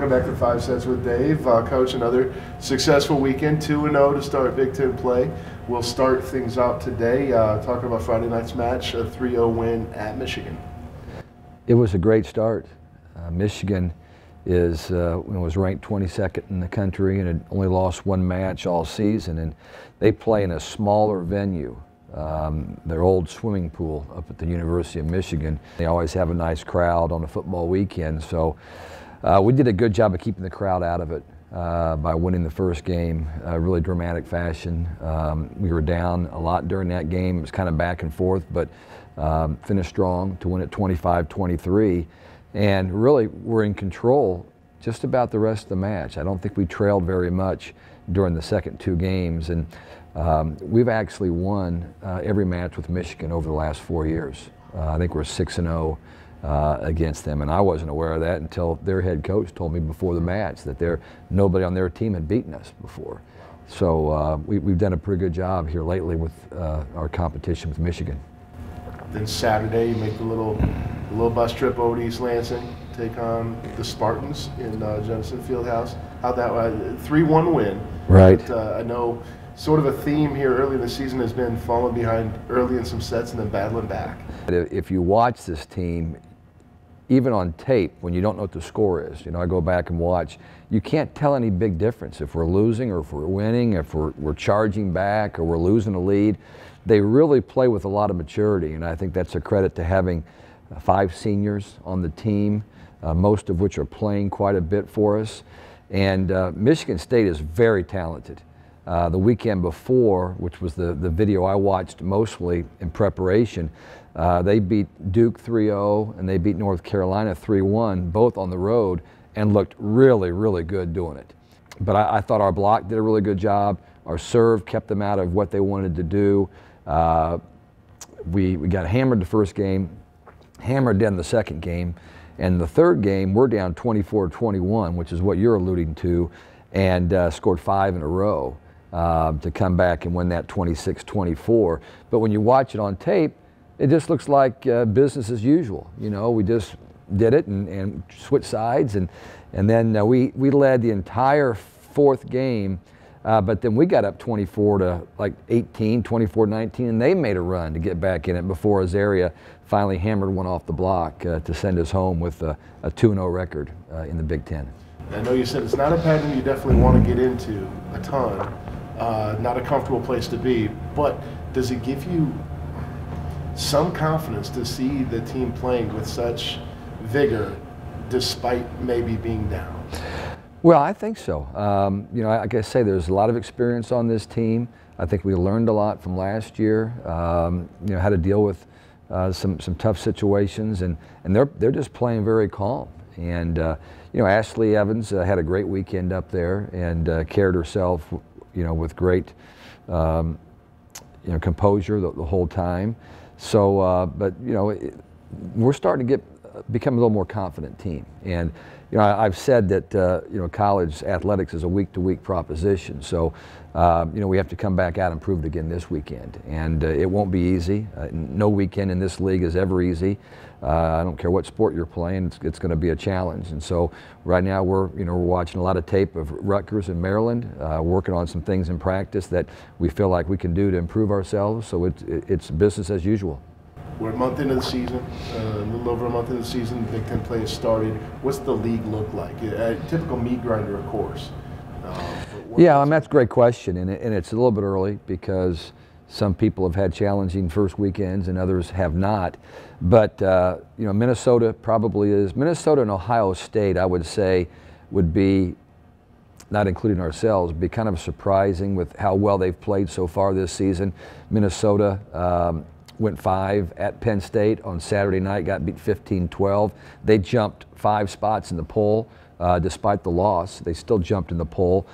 Welcome back to 5 Sets with Dave. Coach, another successful weekend, 2-0 to start Big Ten play. We'll start things out today talking about Friday night's match, a 3-0 win at Michigan. It was a great start. Michigan was ranked 22nd in the country and had only lost one match all season, and they play in a smaller venue. Their old swimming pool up at the University of Michigan. They always have a nice crowd on a football weekend, so we did a good job of keeping the crowd out of it by winning the first game, really dramatic fashion. We were down a lot during that game. It was kind of back and forth, but finished strong to win at 25-23, and really were in control just about the rest of the match. I don't think we trailed very much during the second two games, and we've actually won every match with Michigan over the last 4 years. I think we're 6-0 against them, and I wasn't aware of that until their head coach told me before the match that nobody on their team had beaten us before. So we've done a pretty good job here lately with our competition with Michigan. Then Saturday, you make the little bus trip over to East Lansing, take on the Spartans in Jenison Fieldhouse. How'd that 3-1 win? Right. But, I know sort of a theme here early in the season has been falling behind early in some sets and then battling back. If you watch this team, even on tape, when you don't know what the score is, I go back and watch, you can't tell any big difference if we're losing or if we're winning, if we're charging back or we're losing a lead. They really play with a lot of maturity, and I think that's a credit to having 5 seniors on the team, most of which are playing quite a bit for us. And Michigan State is very talented. The weekend before, which was the video I watched mostly in preparation, they beat Duke 3-0 and they beat North Carolina 3-1, both on the road, and looked really, really good doing it. But I thought our block did a really good job. Our serve kept them out of what they wanted to do. We got hammered the first game, hammered in the second game, and the third game we're down 24-21, which is what you're alluding to, and scored 5 in a row to come back and win that 26-24. But when you watch it on tape, it just looks like business as usual. We just did it and switched sides, and then we led the entire fourth game. But then we got up 24 to like 18, 24-19, and they made a run to get back in it before Azaria finally hammered one off the block to send us home with a 2-0 record in the Big Ten. I know you said it's not a pattern you definitely want to get into a ton, not a comfortable place to be, but does it give you some confidence to see the team playing with such vigor despite maybe being down? Well, I think so. Like I say, there's a lot of experience on this team. I think we learned a lot from last year. How to deal with some tough situations, and they're just playing very calm. And Ashley Evans had a great weekend up there and carried herself, with great composure the whole time. So, but we're starting to become a little more confident team. And I've said that college athletics is a week-to-week proposition. So we have to come back out and prove it again this weekend. And it won't be easy. No weekend in this league is ever easy. I don't care what sport you're playing; it's going to be a challenge. And so right now we're watching a lot of tape of Rutgers and Maryland, working on some things in practice that we feel like we can do to improve ourselves. So it's business as usual. We're a month into the season, a little over a month into the season. Big Ten play has started. What's the league look like? A typical meat grinder, of course. Yeah, that's a great question, and it's a little bit early because some people have had challenging first weekends and others have not. But Minnesota probably is. Minnesota and Ohio State, I would say, would be, not including ourselves, be kind of surprising with how well they've played so far this season. Minnesota went 5 at Penn State on Saturday night, got beat 15-12. They jumped 5 spots in the poll. Despite the loss, they still jumped in the poll.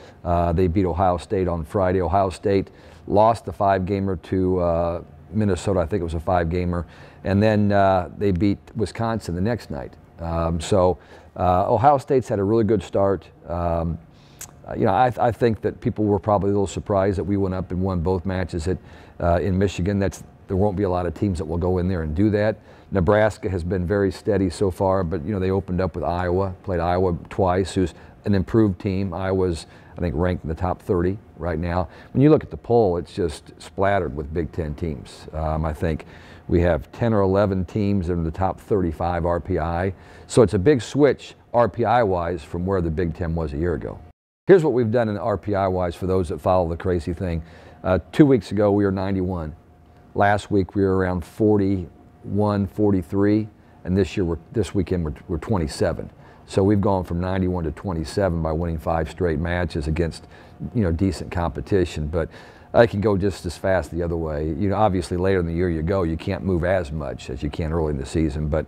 They beat Ohio State on Friday. Ohio State lost the 5-gamer to Minnesota. I think it was a 5-gamer. And then they beat Wisconsin the next night. Ohio State's had a really good start. I think that people were probably a little surprised that we went up and won both matches in Michigan. That's there won't be a lot of teams that will go in there and do that. Nebraska has been very steady so far, but you know, they opened up with Iowa, played Iowa twice, who's an improved team. Iowa's, I think, ranked in the top 30 right now. When you look at the poll, it's just splattered with Big Ten teams. I think we have 10 or 11 teams that are in the top 35 RPI. So it's a big switch RPI-wise from where the Big Ten was a year ago. Here's what we've done in RPI-wise for those that follow the crazy thing. 2 weeks ago, we were 91. Last week, we were around 41, 43, and this weekend, we're 27. So we've gone from 91 to 27 by winning 5 straight matches against, you know, decent competition. But I can go just as fast the other way. You know, obviously later in the year you can't move as much as you can early in the season. But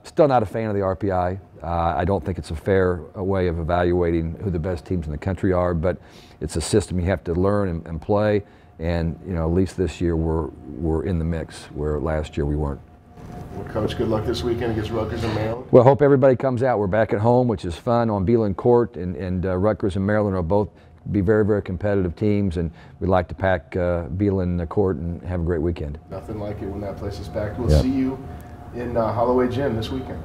still not a fan of the RPI. I don't think it's a fair way of evaluating who the best teams in the country are. But it's a system you have to learn and play. And you know, at least this year we're in the mix, where last year we weren't. Well, Coach, good luck this weekend against Rutgers and Maryland. Well, hope everybody comes out. We're back at home, which is fun on Beeland Court, and Rutgers and Maryland are both be very, very competitive teams, and we'd like to pack Beeland Court and have a great weekend. Nothing like it when that place is packed. We'll see you in Holloway Gym this weekend.